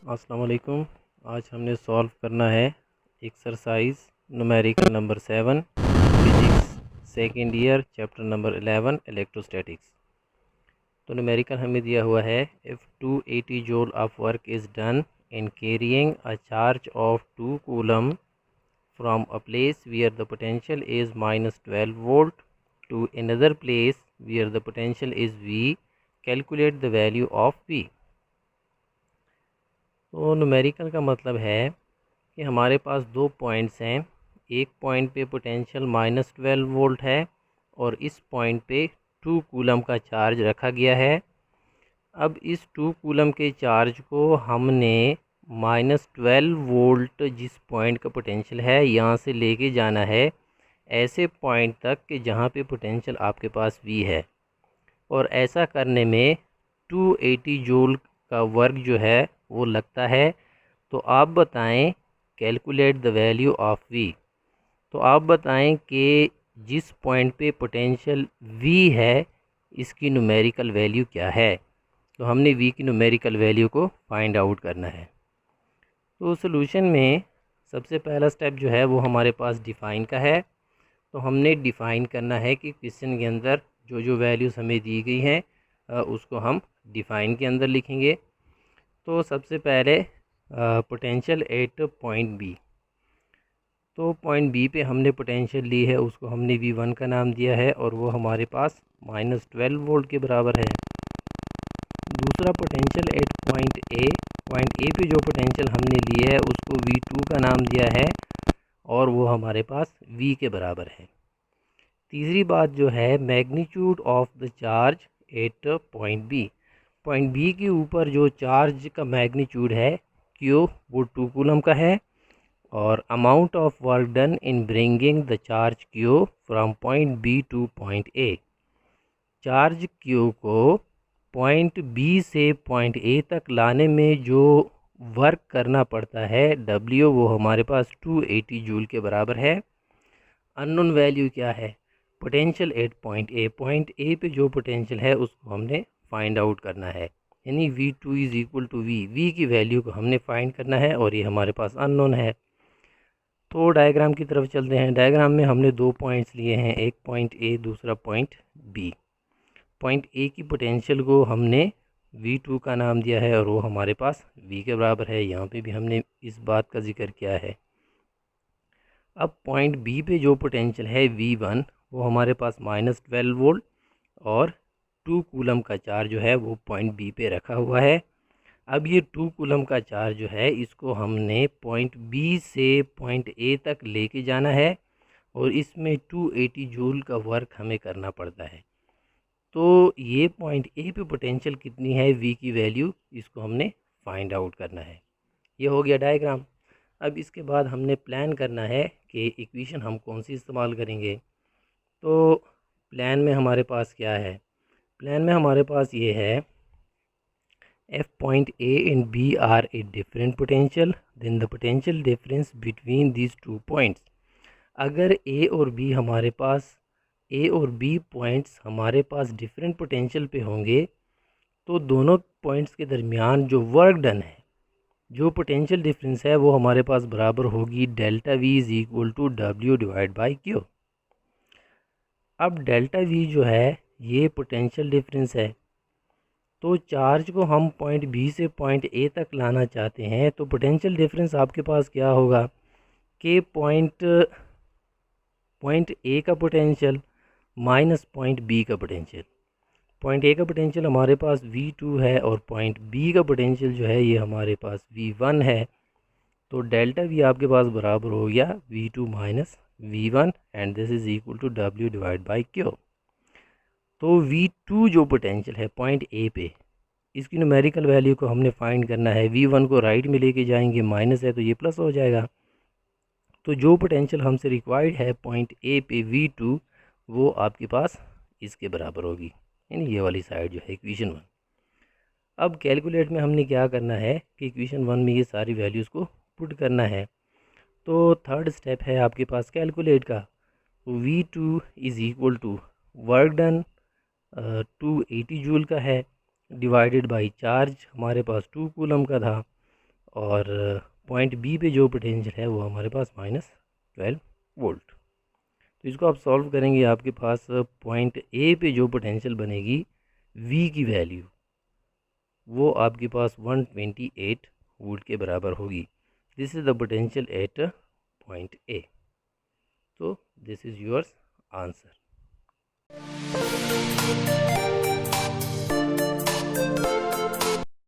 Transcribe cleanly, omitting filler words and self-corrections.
अस्सलाम वालेकुम। आज हमने सॉल्व करना है exercise numerical number 7 physics second year chapter number 11 electrostatics. तो न्यूमेरिकल हमें दिया हुआ है if 280 joule of work is done in carrying a charge of 2 coulomb from a place where the potential is -12 volt to another place where the potential is V, calculate the value of V। तो numerical का मतलब है कि हमारे पास दो points हैं। एक point पे पोटेंशियल -12 वोल्ट है और इस पॉइंट पे 2 कूलम का चार्ज रखा गया है। अब इस 2 कूलम के चार्ज को हमने -12 वोल्ट जिस पॉइंट का पोटेंशियल है यहाँ से लेके जाना है ऐसे पॉइंट तक कि जहाँ पे पोटेंशियल आपके पास V है, और ऐसा करने में 280 जूल का वर्क जो है वो लगता है। तो आप बताएं calculate the value of V। तो आप बताएं कि जिस पॉइंट पे पोटेंशियल V है इसकी न्यूमेरिकल वैल्यू क्या है। तो हमने V की न्यूमेरिकल वैल्यू को फाइंड आउट करना है। तो सॉल्यूशन में सबसे पहला स्टेप जो है वो हमारे पास डिफ़ाइन का है। तो हमने डिफ़ाइन करना है कि क्वेश्चन के अंदर जो जो वैल्यूज़ हमें दी गई हैं उसको हम डिफ़ाइन के अंदर लिखेंगे। तो सबसे पहले पोटेंशियल एट पॉइंट बी। तो पॉइंट बी पे हमने पोटेंशियल ली है, उसको हमने V1 का नाम दिया है और वो हमारे पास -12 वोल्ट के बराबर है। दूसरा पोटेंशियल एट पॉइंट ए पे जो पोटेंशियल हमने लिए है उसको V2 का नाम दिया है और वो हमारे पास V के बराबर है। तीसरी बात जो है magnitude of the charge at point B के ऊपर जो चार्ज का मैग्नीट्यूड है Q वो 2 कूलम का है, और amount of work done in bringing the charge Q from point B to point A. Charge Q को पॉइंट बी से पॉइंट ए तक लाने में जो वर्क करना पड़ता है W वो हमारे पास 280 जूल के बराबर है। अननोन वैल्यू क्या है? पोटेंशियल एट पॉइंट ए पे जो पोटेंशियल है उसको हमने फाइंड आउट करना है, यानी V2 is equal to V की वैल्यू को हमने फाइंड करना है और ये हमारे पास अननोन है। तो डायग्राम की तरफ चलते हैं। डायग्राम में हमने दो पॉइंट्स लिए हैं, एक पॉइंट ए दूसरा पॉइंट बी। पॉइंट ए की पोटेंशियल को हमने V2 का नाम दिया है और वो हमारे पास V के बराबर है। यहाँ पे भी हमने इस बात का जिक्र किया है। अब पॉइंट बी पे जो पोटेंशियल है V1 वो हमारे पास -12 वोल्ट और 2 कूलम का चार्ज जो है वो पॉइंट बी पे रखा हुआ है। अब ये 2 कूलम का चार्ज जो है इसको हमने पॉइंट बी से पॉइंट ए तक लेके जाना है और इसमें 280 जूल का वर्क हमें करना पड़ता है। तो ये पॉइंट ए पे पोटेंशियल कितनी है V की वैल्यू, इसको हमने फाइंड आउट करना है। ये हो गया डायग्राम। अब इसके बाद हमने प्लान करना है कि इक्वेशन हम कौन सी इस्तेमाल करेंगे। तो प्लान में हमारे पास क्या है? प्लान में हमारे पास ये है F point A and B are a different potential, then the potential difference between these two points। अगर A और B हमारे पास A और B पॉइंट्स हमारे पास डिफरेंट पोटेंशियल पे होंगे तो दोनों पॉइंट्स के दरमियान जो वर्क डन है, जो पोटेंशियल डिफरेंस है वो हमारे पास बराबर होगी delta V is equal to W divide by Q। अब डेल्टा V जो है ये पोटेंशियल डिफरेंस है। तो चार्ज को हम पॉइंट बी से पॉइंट ए तक लाना चाहते हैं तो पोटेंशियल डिफरेंस आपके पास क्या होगा कि पॉइंट ए का पोटेंशियल माइनस पॉइंट बी का पोटेंशियल। पॉइंट ए का पोटेंशियल हमारे पास V2 है और पॉइंट बी का पोटेंशियल जो है ये हमारे पास V1 है। तो डेल्टा V आपके पास बराबर हो गया V2 minus V1 and this is equal to W divide by Q। तो V2 जो पोटेंशियल है पॉइंट ए पे, इसकी न्यूमेरिकल वैल्यू को हमने फाइंड करना है। V1 को राइट में लेके जाएंगे, माइनस है तो ये प्लस हो जाएगा। तो जो पोटेंशियल हमसे रिक्वायर्ड है पॉइंट ए पे V2 वो आपके पास इसके बराबर होगी, यानी ये वाली साइड जो है इक्वेशन 1। अब कैलकुलेट में हमने क्या करना है कि इक्वेशन 1 में ये सारी वैल्यूज़ को पुट करना है। तो थर्ड स्टेप है आपके पास कैलकुलेट का। V2 is equal to work done 280 joule का है डिवाइडेड बाई चार्ज हमारे पास 2 कूलम का था। और पॉइंट बी पे जो पोटेंशियल है वो हमारे पास -12 वोल्ट। तो इसको आप सॉल्व करेंगे, आपके पास पॉइंट ए पे जो पोटेंशियल बनेगी वी की वैल्यू वो आपके पास 128 वोल्ट के बराबर होगी। This is the potential at point A. तो दिस इज़ योर्स आंसर।